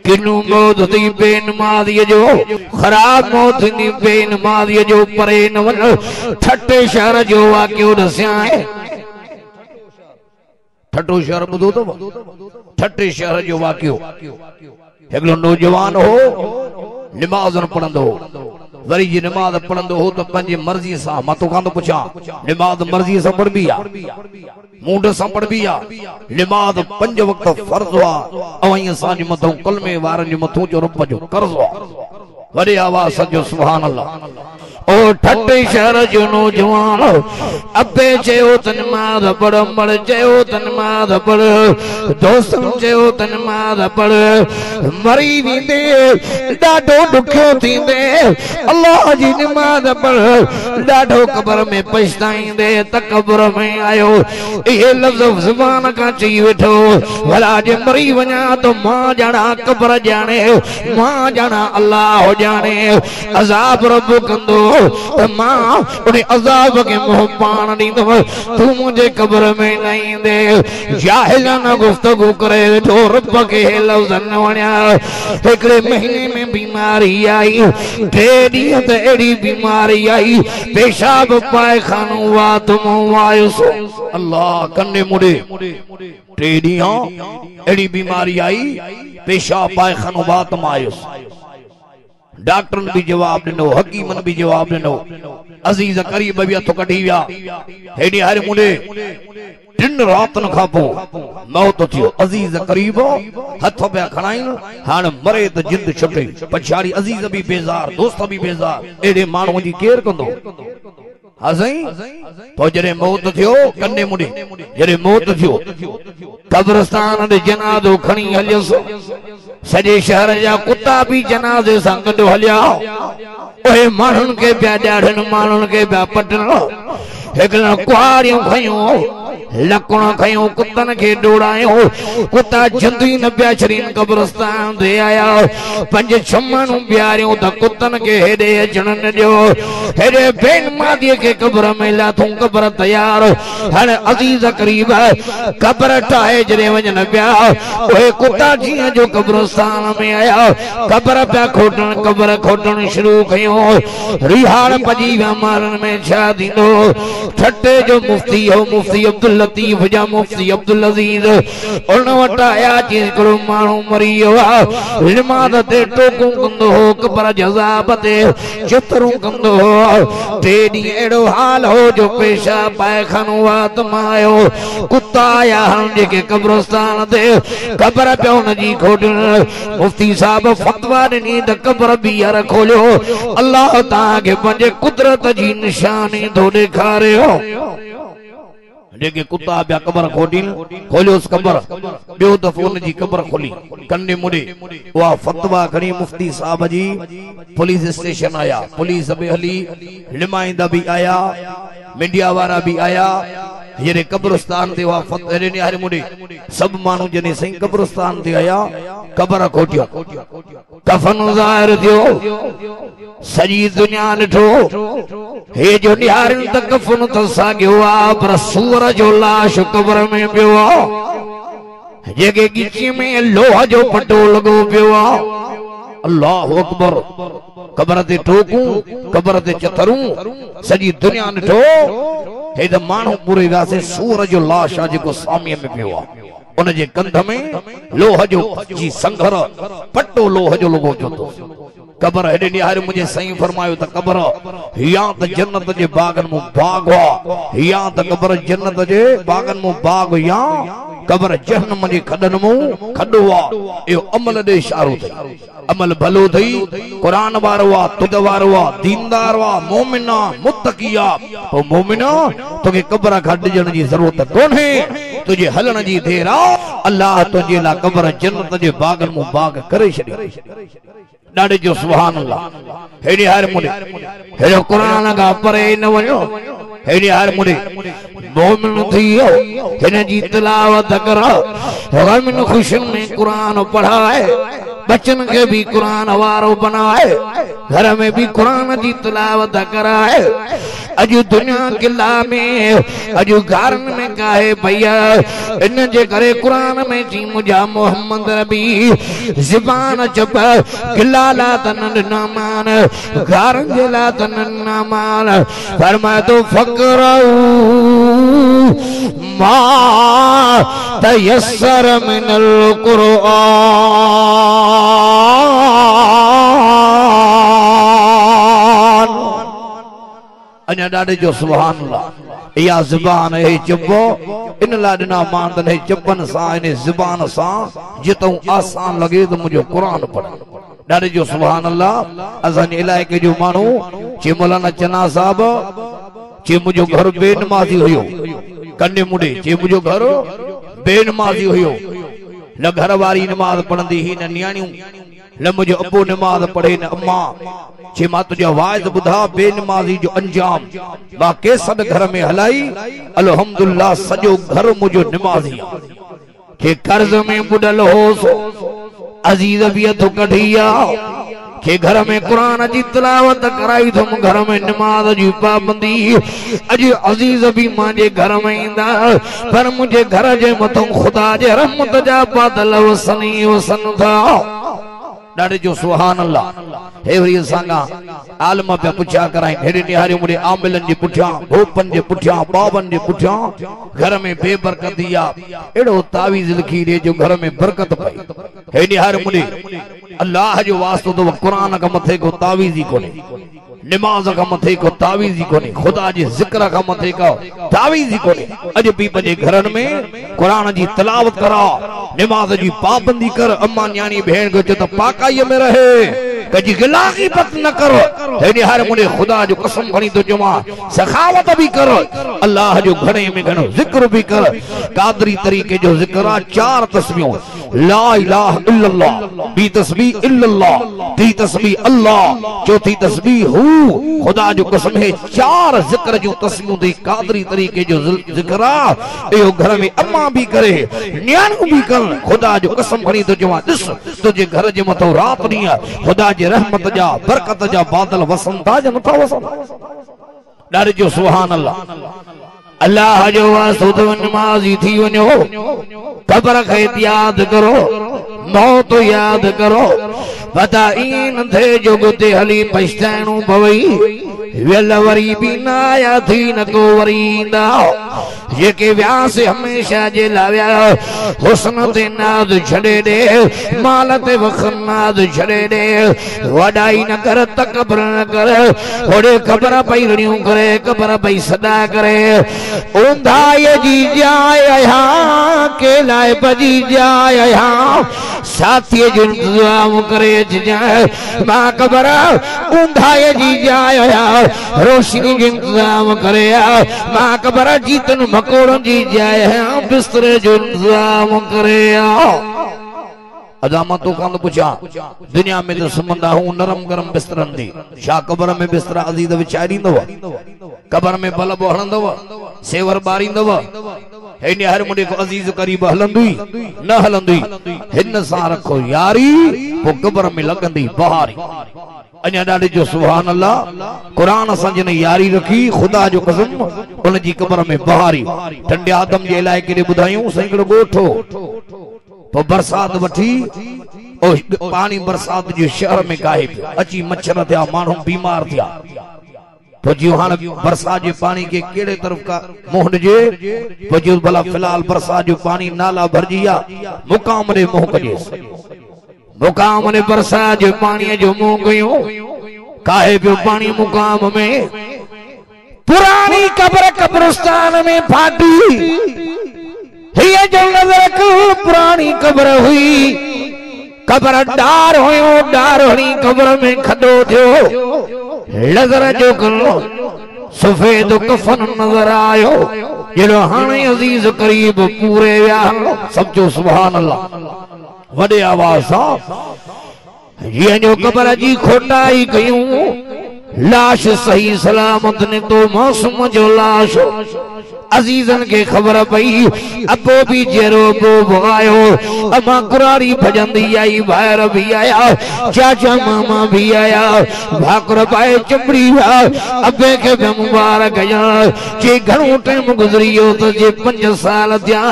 کنو موت تھی بے نمازی جو خراب موت تھی بے نمازی جو پرے نون ٹھٹے شہر جو واقعو دسیاں ہے ٹھٹو شہر بدو تو ٹھٹے شہر جو واقعو ایکلو نوجوان ہو نماز پڑھندو وری جی نماز پڑھندو ہو تو پنجی مرضی سا ماں تو کاندو پچھا نماز مرضی سا پڑھ بیا موڈ سا پڑھ بیا نماز پنج وقت فرض ہوا اوائیں سانجی متوں کلمے وارن جی متوں جو رب جو قرض ہوا وری آواز سجو سبحان اللہ او ٹھٹے شہر جو نوجوان ابے چیو تن نماز پڑھ مڑ چیو تن نماز پڑھ دوستن چیو تن نماز پڑھ مری ویندے ڈاڈو ڈکھو تھیندے اللہ جی نماز پڑھ ڈاڈو قبر میں پچھتائیں دے تکبر میں آیو یہ لفظ زبان کا چی وٹھو بھلا جے مری ونیا تو ماں جانا قبر جانے ماں جانا اللہ ہو جانے عذاب رب کندو ماں انہیں عذاب کے محبان نہیں دو تو مجھے قبر میں نہیں دے جاہلانہ گفتگو کرے تو رب کے لفظ نوانیا ایکڑے مہینے میں بیماری آئی ٹیڑیت ایڑی بیماری آئی پیشاب پائے خانو واتم وائسو اللہ کرنے مڑے ٹیڑیاں ایڑی بیماری آئی پیشاب پائے خانو واتم آئیسو ڈاکٹرن بھی جواب دنو حکیمن بھی جواب دنو عزیز قریب بھی اتو کٹھیویا ہیڈی ہر مڈے تن راتن کھاپو موت تھیو عزیز قریب ہتھ پیا کھڑائیں ہاں مرے تو جند چھٹے پچھاڑی عزیز بھی بیزار دوست بھی بیزار ایڈے مانو جی کیر کندو ہزائیں تو جرے موت تھیو کنے مڈے جرے موت تھیو قبرستان دے جنازو کھنی ہلیسو سجے شہر جا کتا بھی جنازے سنگڈو ہلیا اوہ مانن کے پیا ڈاڑھن مانن کے پیا پٹن ایکلن کوہاریوں کھائیوں لکڑاں کھائیوں کتن کے ڈوڑائیوں کتا جندوی نبیا شرین قبرستان دے آیا پنج چھمانوں بیاریوں تا کتن کے ہیڈے جنن جو ہیڈے بین مادیے کے قبر میں لاتوں قبر تیار ہر عزیز قریب قبر ٹائے جنے ونجن بیا اوہ کتا جیاں جو قبرستان میں آیا قبر پیا قبر کھوٹن شروع کھائیوں ریحان پجیوہ مارن میں چھا دیندو ٹھٹے جو مفتی ہو مفتی عبداللطیف جا مفتی عبدالعزیز انہوں وٹایا چیز کرو مانو مری ہوا نماز تے ٹوکوں کندو ہو قبر جزابتے چتروں کندو ہو تیڑی ایڑو حال ہو جو پیشا پائے خانوات مائیو کتا آیا ہنجے کے قبرستان تے قبر پیو نجی کھوڑن مفتی صاحب فتوہ دنی دا قبر بیار کھولو اللہ تعالیٰ کے پنجے قدرت جی نشانی دھو دکھا رہے ہو لیکن کتا بیا قبر کھولی اس قبر بیو دفعون جی قبر کھولی کننے مڑے وہ فتوہ کھنی مفتی صاحب جی پولیس اسٹیشن آیا پولیس بھی ہلی نمائندہ بھی آیا میڈیا وارا بھی آیا یہ قبرستان دے وافت رہنے ہر مڑے سب مانو جنے سہیں قبرستان دے آیا قبر کھوٹیا کفن ظاہر دیو سجی دنیا نٹھو ہے جو نیارن تک کفن تساگیو پر سور جو لاش قبر میں بیوا جگہ گیچی میں لوہ جو پٹو لگو بیوا اللہ اکبر قبر دے ٹوکوں قبر دے چتروں سجی دنیا نٹھو ہے دا مانو پورے واسے سور جو لاش آجے کو سامیہ میں بیوا انہیں جے کندھ میں لوہ جو جی سنگھر پٹو لوہ جو لگو جو تو قبر ہے نہیں ہر مجھے صحیح فرمائیو تا قبر یہاں تا جنت جے باغن مو باغ ہوا یہاں تا قبر جنت جے باغن مو باغ یہاں قبر جہنم جے کھڈن مو کھڈو ہوا ایو عمل دے اشارو تھی عمل بھلو تھی قرآن واروا تد واروا دیندار وا مومنہ متقیہ تو مومنہ تو کہ قبر کھڈ جن جی ضرورت کون ہے تجھے حلن جی دیرا اللہ تجھے لا قبر جنت جے باغن مو باغ کرے شدی ڈاڑے جو سبحان اللہ ہیڈی ہر مڑے ہیڈی قرآن کا پرے نوانیو ہیڈی ہر مڑے مومن تھیو ہیڈی جی تلاوت کرا غمن خوشن میں قرآن پڑھائے بچن کے بھی قرآن وارو بنائے گھر میں بھی قرآن جی تلاوت کرائے اجو دنیا قلعہ میں اجو گھرن میں کہے بھیا ان جے کرے قرآن میں جی مجھا محمد ربی زبان چپ قلعہ لا تنن نامان گھرن جے لا تنن نامان فرمائے تو فقرہو ما تیسر من القرآن انہا ڈاڑے جو سبحان اللہ یا زبان ہے چپو ان لادنا ماندن ہے چپن ساں انہیں زبان ساں جتوں آسان لگے تو مجھے قرآن پڑھا ڈاڑے جو سبحان اللہ ازان الہی کے جو مانو چی مولانا چنا صاحب چی مجھے گھر بے نمازی ہوئیو کرنے مڈے چی مجھے گھر بے نمازی ہوئیو لگھر واری نماز پڑھندی ہی نہ نیانیوں لمجھے ابو نماز پڑھے نہ اماں چھے ماں تجھے وائد بدھا بے نمازی جو انجام باقی صد گھر میں ہلائی الحمدللہ سجو گھر مجھے نمازی چھے قرض میں بڑھل ہو سو عزیز بیتو کڑھیا کہ گھر میں قرآن جی تلاوت کرائی تم گھر میں نماز جی پابندی اجی عزیز بھی مانجے گھر میں اندہ پر مجھے گھر جے متوں خدا جے رحمت جا بادل وسنی وسن تھا ڈاڑے جو سبحان اللہ ہے وری سانگا عالم پہ پچھا کرائیں ہیرے نہارے مڑے عاملن جے پٹھیاں بھوپن جے پٹھیاں بابن جے پٹھیاں گھر میں بے برکت دیا ایڑو تعویز لکھی رہے جو گھر میں برکت پائی ہے نہارے مڑے اللہ جو واسطو تو قرآن کا متھے کو تعویزی کو نہیں نماز کا متھے کو تعویزی کو نہیں خدا جی ذکر کا متھے کو تعویزی کو نہیں اج بھی بجے گھرن میں قرآن جی تلاوت کرا نماز جی پابندی کر اما نیانی بہن کو چتا پاکائی میں رہے کجی گلاغی پت نہ کرو ہے ہر مجھے خدا جو قسم بھنی تو جمع سخاوت بھی کرو اللہ جو گھڑے میں گھنو ذکر بھی کر قادری طریقے جو ذکرہ 4 تسبیحوں لا الہ الا اللہ بی تسبیح الا اللہ تی تسبیح اللہ چوتھی تسبیح ہو خدا جو قسم ہے 4 ذکر جو تسبیحوں دی قادری طریقے جو ذکرہ ایو گھر میں اما بھی کرے نیانو بھی کر خدا جو قسم بھنی تو جمع دس تجھے گھر جو متو رات نہیں ہے خدا جے رحمت جا برکت جا بادل وسنتا جا نتا وسنتا ڈارے جو سبحان اللہ اللہ جو واسطو تو نمازی تھی ونیو قبر خیت یاد کرو موت یاد کرو پتا این تھے جو گتے حلی پشتینو بوئی ویل وری بھی نایا تھی نکو وریندا یہ کہ ویاں سے ہمیشہ جے لاویا حسن تے ناز چھڑے دے مالت وقت ناز چھڑے دے وڈائی نہ کر تکبر نہ کر اوڑے قبر پئی رڑیوں کرے قبر پئی صدا کرے اوندھائی جی جائے یہاں کے لائے بجی جائے یہاں ساتھی جو انتظام کرے جائے ماں قبر اوندھائی جی جائے یہاں روشنی جو انتظام کرے ماں قبر جیتن مکوڑوں جی جائے ہیں بستر جو انتظام کرے عظامتوں کا پوچھا دنیا میں تو سمندہ ہوں نرم گرم بسترن دی شاہ قبر میں بستر عزیز وچائرین دوا قبر میں بلب ہلن دوا سیور بارین دوا ہن ہر مڈے کو عزیز قریب ہلندوئی نہ ہلندوئی ہن سا رکھو یاری وہ قبر میں لگندی بہاری انیا ڈاڑے جو سبحان اللہ قرآن سنجن یاری رکھی خدا جو قسم ان جی قبر میں بہاری ٹھنڈے آدم جے علاقے لئے بدھائیوں سنگڑ گوٹھو تو برسات وٹھی پانی برسات جو شہر میں کاہے پہ اچھی مچھر تھیا مانوں بیمار تھیا تو جیو ہاں برسات جو پانی کے کیڑے طرف کا مہن جے تو جیو بلا فلال برسات جو پانی نالا بھر جیا مقام نے مہن کجے مقام نے برسات جو پانی جو مہن گئیوں کاہے پہ پانی مقام میں پرانی قبر قبرستان میں پھاٹی یہ جو نظر کل پرانی قبر ہوئی قبر ڈار ہوئیوں ڈار ہوئی قبر میں کھڑو تھو نظر جو کل سفید کفن نظر آئیو جلو ہانے عزیز قریب پورے ویاہ سب جو سبحان اللہ وڈے آواز یہ جو قبر جی کھوٹائی گئیوں لاش صحیح سلامت نے تو موسم جو لاش عزیزن کے خبر پئی ابو بھی جیرو بو بغایو اما قراری بھجن دی آئی بھائر بھی آیا چاچا ماما بھی آیا بھاکر پائے چمڑی ابے کے بے مبارک آیا چے گھنوں ٹیم گزریو تو جے 5 سال دیا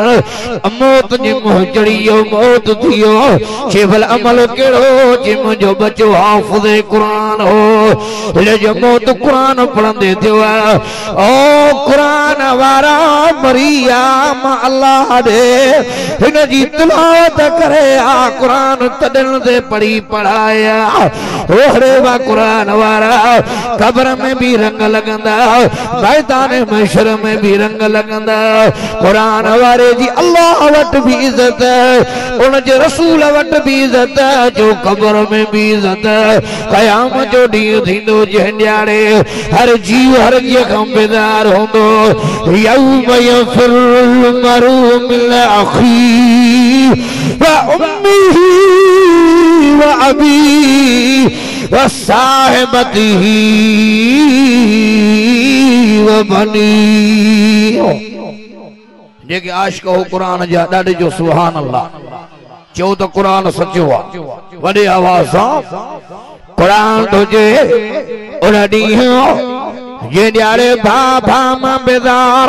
موت جے مہجڑیو موت دیو چے بھل عمل کرو جے مجھو بچو حافظ قرآن ہو لے جو موت قرآن پڑھن دے دیو او قرآن وارا مریم اللہ دے ہن جی تلاوت کرے قرآن تدن دے پڑھی پڑھایا اوہرے وا قرآن وارا قبر میں بھی رنگ لگندا میدان محشر میں بھی رنگ لگندا قرآن وارے جی اللہ وٹ بھی عزت ان جے رسول وٹ بھی عزت جو قبر میں بھی عزت قیام جو ڈیو تھیندو جہنڈیاڑے ہر جیو ہر جی کم بیدار ہوندو یوم یفر المرء من اخیہ و امہ و ابیہ و صاحبتہ و بنیہ جیکے عاشق ہو قرآن جا ڈاڑے جو سبحان اللہ چو تو قرآن سچوا وڈے آوازاں قرآن تو جے اڑی ہوں یہ ڈیارے بھا ماں بیدار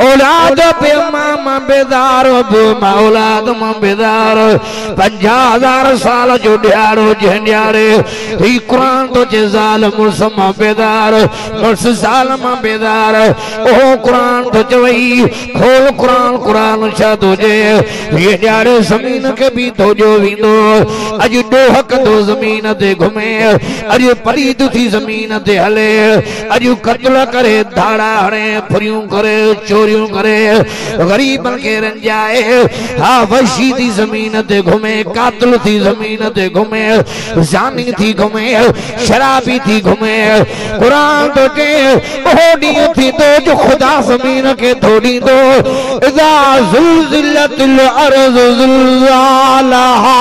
اولاد پہ ماں بیدار ماں اولاد ماں بیدار 50,000 سال جو ڈیارو جہن ڈیارے ہی قرآن تو جے ظالم مرس ماں بیدار مرس ظالم ماں بیدار اوہ قرآن تو جوئی کھول قرآن قرآن شاہ تو جے یہ ڈیارے زمین کے بھی تو جو ویندو اج دو حق تو زمین دے گھمے اج پرید تھی زمین دے ہلے اج قتل کرے دھاڑا ہڑے پھریوں کرے چوریوں کرے غریبن کے رنجائے ہاں وحشی تھی زمین دے گھمے قاتل تھی زمین دے گھمے زانی تھی گھمے شرابی تھی گھمے قرآن تو ٹے ہوڑی تھی تو جو خدا زمین کے تھوڑی تو اذا زلزلت الارض زلزالہا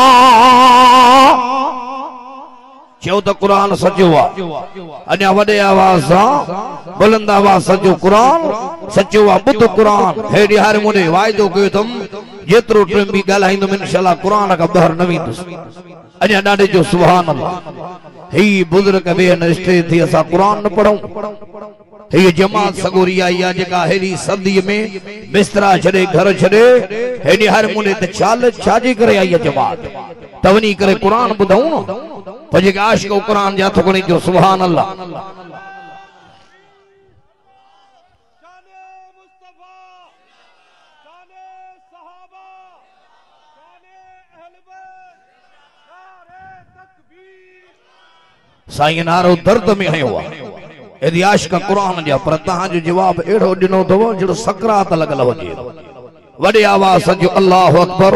چو تو قرآن سچوا انیا وڈے آوازاں بلند آواز سچو قرآن سچوا بدھ قرآن ہیڈی ہر منے وائدو کہ تم جترو ٹرم بھی گالائیں تم انشاءاللہ قرآن کا بہر نوین دس انیا ڈاڑے جو سبحان اللہ ہی بزرگ بے نشتے تھی اسا قرآن نہ پڑھوں یہ جماعت سگوری آئی ہے جگہ ہیری صدی میں بسترہ چھڑے گھر چھڑے ہیری ہر منے تچال چھاجے کرے آئی ہے جماعت تونی کرے قرآن بدھاؤں نا پجھے کہ عاشق و قرآن جاتو کنی جو سبحان اللہ سائیں نارو درد میں ہے ہوا ایدی عاشق قرآن جا پر تہاں جو جواب ایڑھو ڈنو دو جڑو سکرات لگل ہو جی وڈی آواز جو اللہ اکبر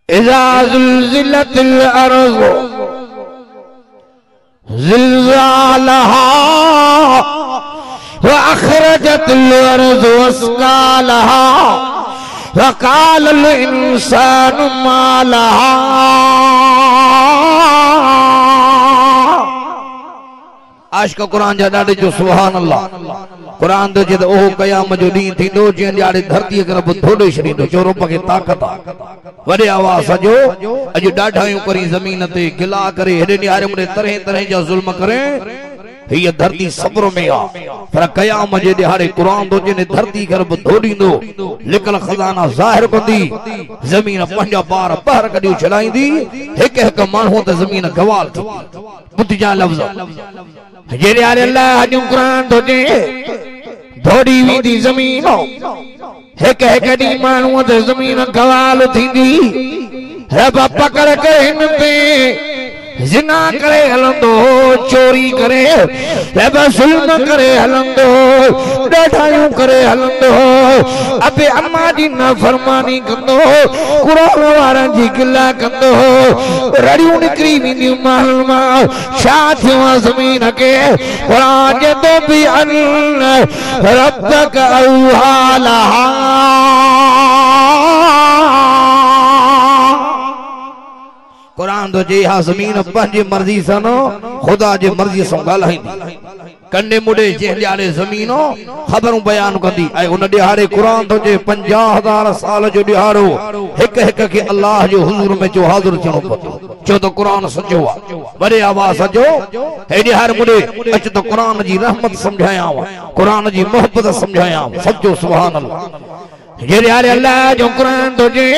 اذا زلزلت الارض زلزالها واخرجت الارض اسقالها وقال الانسان ما لها عاشق قرآن جا ڈاڑے جو سبحان اللہ قرآن دو جد اوہ قیام جو دین تھی دو جن جاڑے دھرتی اگر اب تھوڑے شرین دو چوروں پاکے طاقت آ وڈے آواز جو اجو ڈاڑھائیوں کری زمین تے گلا کرے ہرے نیارے مڑے طرح طرح جا ظلم کریں یہ دھرتی صبر میں آ پر قیام جے دہاڑے قرآن دو جن دھرتی کر بدھوڑیں دو لکل خزانہ ظاہر کندی زمین پنجا بار بہر کڈیو چلائیں دی ایک ایک مانہوں تے زمین گوال تھی بتی جان لفظ جے دہاڑے اللہ جو قرآن دو جے دھوڑی وی دی زمین ایک ایک دی مانہوں تے زمین گوال تھی دی رب پکڑ کے ہنتے زنا کرے ہلندو چوری کرے رب ظلم کرے ہلندو ڈاڑھائیوں کرے ہلندو ابے اما جی نافرمانی کندو قرآن وارن جی گلا کندو رڑیوں نکری ویندی محل ماں شاتیوں زمین کے قرآن جے تو بھی ان ربک اوہا لہا قرآن تو جے ہا زمین پنجی مرضی سنو خدا جے مرضی سن گالائیں دی کنڈے مڈے جہن ڈیارے زمینوں خبروں بیان کر دی اے انہ ڈیارے قرآن تو جے 50,000 سال جو ڈیارو ہک ہک کے اللہ جو حضور میں جو حاضر چنو پتو جو تو قرآن سجو بڑے آواز سجو اے ڈیار مڈے اچ تو قرآن جی رحمت سمجھایا قرآن جی محبت سمجھایا سجو سبحان اللہ یہ ڈیارے اللہ جو قرآن تو جے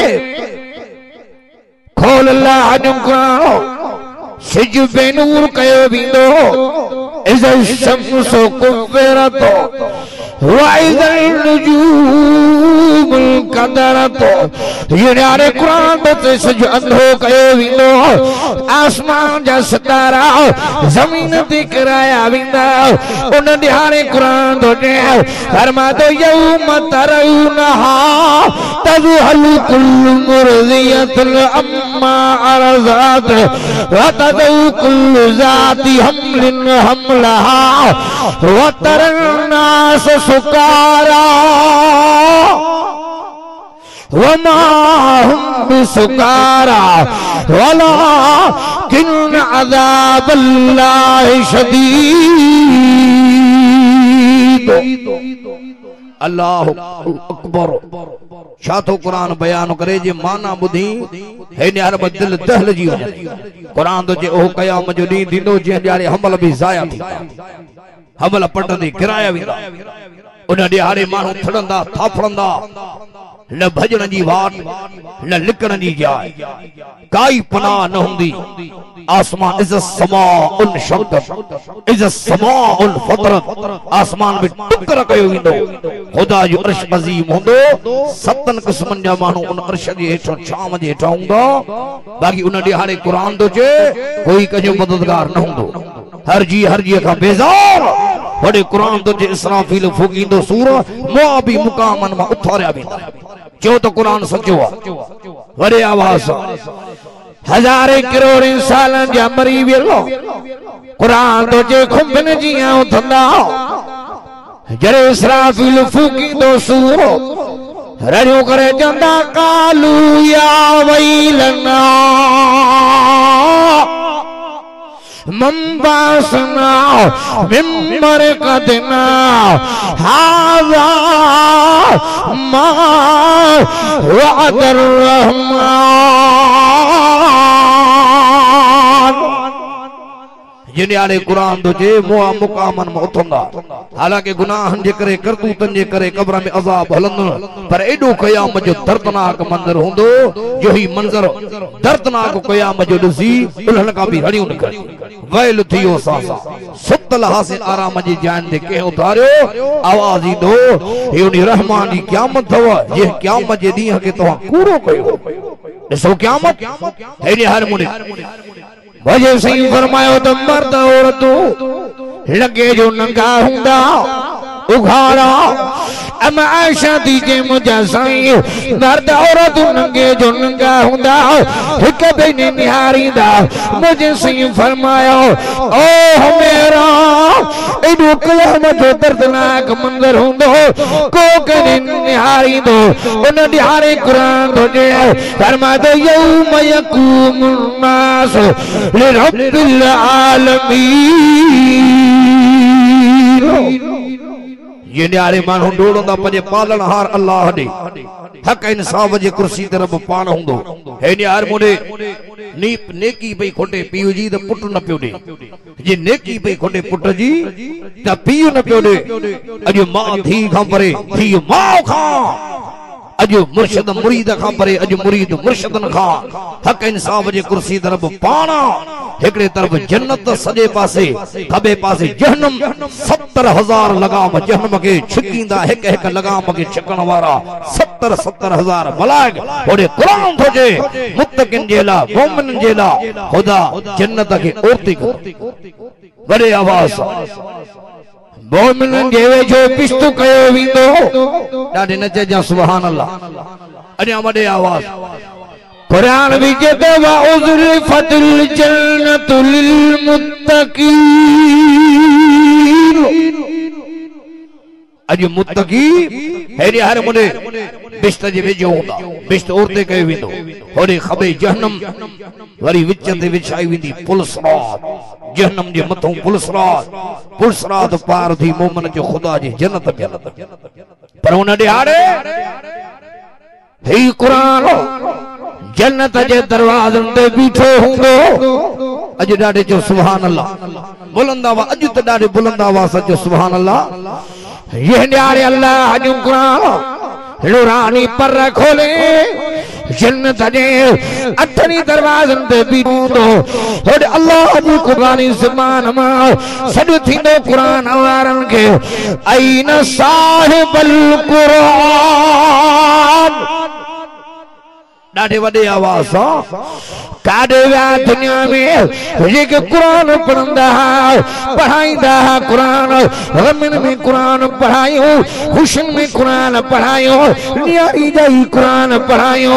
کھول اللہ جو قرآن سج بے نور کہو بیندو اذا الشمس كورت واذا النجوم انكدرت یہ نعرے قرآن تے سج اندھو کہو ویندو آسمان جا ستارہ زمین تے کرایا ویندا ان نعرے قرآن تے فرما دو یوم ترونها تذهل كل مرضیة عما ارضعت وتضع كل ذات حمل حملها وترى الناس سكارى وما هم بسكارى ولكن عذاب الله شديد اللہ اکبر شاتو قرآن بیان کرے جے مانا بدھی ہے نیار بدل دہل جی وجہ قرآن تو جے اوہ قیام جو نہیں دیندو جے نیارے حمل بھی ضائع تھی حمل پٹ دی گرایا بھی انہاں نیارے مانو تھڑندا تھاپڑندا نہ بھجن جی وات نہ لکن جی جائے کائی پناہ نہ ہوں دی آسمان از السماء انشقت از السماء انفطرت آسمان میں ٹکر کیو ویندو خدا جو عرش عظیم ہوندو ستن قسمن جا مانو ان عرش جی ہیٹھوں شام جی ہیٹھوں ہوندو باقی انہاں ڈیہارے قرآن تو چے کوئی کجو مددگار نہ ہوندو ہر جی کا بیزار بڑے قرآن تو جے اسرافیل فوقیندو سورہ موابی مقامن میں اتھاریا بیندہ جو تو قرآن سچوا بڑے آواز ہزارے کروڑ سالن جا مری بیلو قرآن تو جے کھمبن جیاں اتھندا جرے اسرافیل فوقیندو سورہ رجو کرے جندہ قالو یا ویلنا من باسنا من مرقدنا هذا ما وعد الرحمن جنہیں آلے قرآن دو جے موہ مقامن موتھنگا حالانکہ گناہن جے کرے کرتوتن جے کرے قبر میں عذاب ہلندن پر ایڈو قیام جو دردناک منظر ہوندو جو ہی منظر دردناک قیام جو لزی انہوں کا بھی ہڑیوں نکل ویل تھیو ساسا ست لہا سے آرام جی جان دے کہیں اتاریو آوازی دو یہ انہی رحمان جی قیامت ہوا یہ قیامت جے دی کہ تو کورو کہو اسو قیامت ہے نہیں ہر منی وجہ صحیح فرمائے تو مرد عورتو لگے جو ننگا ہوندا اگھارا اما عائشہ دیجے مجھا سائیں مرد عورت ننگے جو ننگا ہوندا ہک بین نہاری دا مجھے صحیح فرمایا اوہ میرا ایڈو قیامت جو دردناک منظر ہوندو کوکن نہاری دو ان نہارے قرآن دو جے فرما دو یوم یقوم الناس لرب العالمین یہ نیارے مانو ڈوڑوں دا پجے پالن ہار اللہ دے حق انصاف جے کرسی طرف پان ہوندو ہے نیار مونے نیکی پئی کھوٹے پیو جی دا پٹ نہ پیو دے جے نیکی پئی کھوٹے پٹ جی تا پیو نہ پیو دے اجو ماں دھی کھاں پرے دھی ماں کھاں اجو مرشد مرید کھاں پرے اجو مرید مرشدن کھاں حق انصاف جے کرسی طرف پانا ایکڑے طرف جنت سجے پاسے کھبے پاسے جہنم 70,000 لگام جہنم کے چھکیندہ ایک لگام کے چھکن وارا 70,000 ملائک اوڑے قرآن تھو جے متقن جیلا مومن جیلا خدا جنت کے عورتی کر بڑے آواز مومن جیوے جو پشتو کہو ویندو ڈاڑے نچے جا سبحان اللہ اجا بڑے آواز قرآن بھی جدہ وَأُزْلِفَتِ الْجَنَّةُ لِلْمُتَّقِينَ اج متقی ہیرے ہر منے بشت جے ویجو ہوندا بشت اورتے کہے ویندو ہوڑے خبے جہنم وری وچ تے وچھائی ویندی پلس رات جہنم جے متھوں پلس رات پار تھی مومن جو خدا جی جنت پر ان ڈیاڑے ہی قرآن جنت جے دروازن تے بیٹھے ہونگو اج ڈاڑے جو سبحان اللہ بلند آواز اج تے ڈاڑے بلند آواز جو سبحان اللہ یہ ڈیاڑے اللہ جو قرآن لورانی پر رکھو لے جنت جے اٹھنی دروازن تے بیٹھے ہونگو اور اللہ جی قرآنی زمان ماں سڑ تھی دو قرآن آوارن کے این صاحب القرآن ڈاڑے وڈے آواز کاڑے ویا دنیا میں یہ کہ قرآن پڑھندا پڑھائیندہ قرآن غمن میں قرآن پڑھائیو خوشن میں قرآن پڑھائیو نیاری جائی قرآن پڑھائیو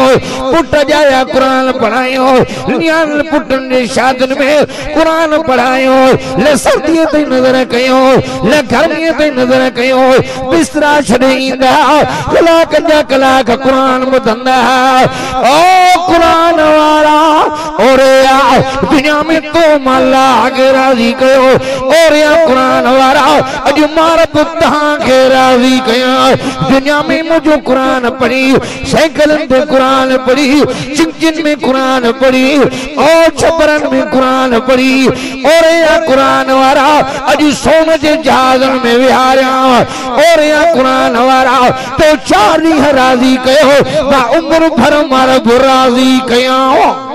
پٹ جایا قرآن پڑھائیو نیار پٹن دے شادن میں قرآن پڑھائیو لے سردیے تے نظر کئیو لے گرمیے تے نظر کئیو بسترا چھڑیندہ کلاک قرآن بدندہ او قرآن وارا اور یا دنیا میں تو مالا کے راضی کہو اور یا قرآن وارا اج مارب تہاں کے راضی کہو دنیا میں مجھو قرآن پڑھی سیکلن دے قرآن پڑھی چنچن میں قرآن پڑھی اور چھپرن میں قرآن پڑھی اور یا قرآن وارا اج سونے دے جہازن میں وہاریا اور یا قرآن وارا تو چاری راضی کہو با عمر بھر مارب راضی کہو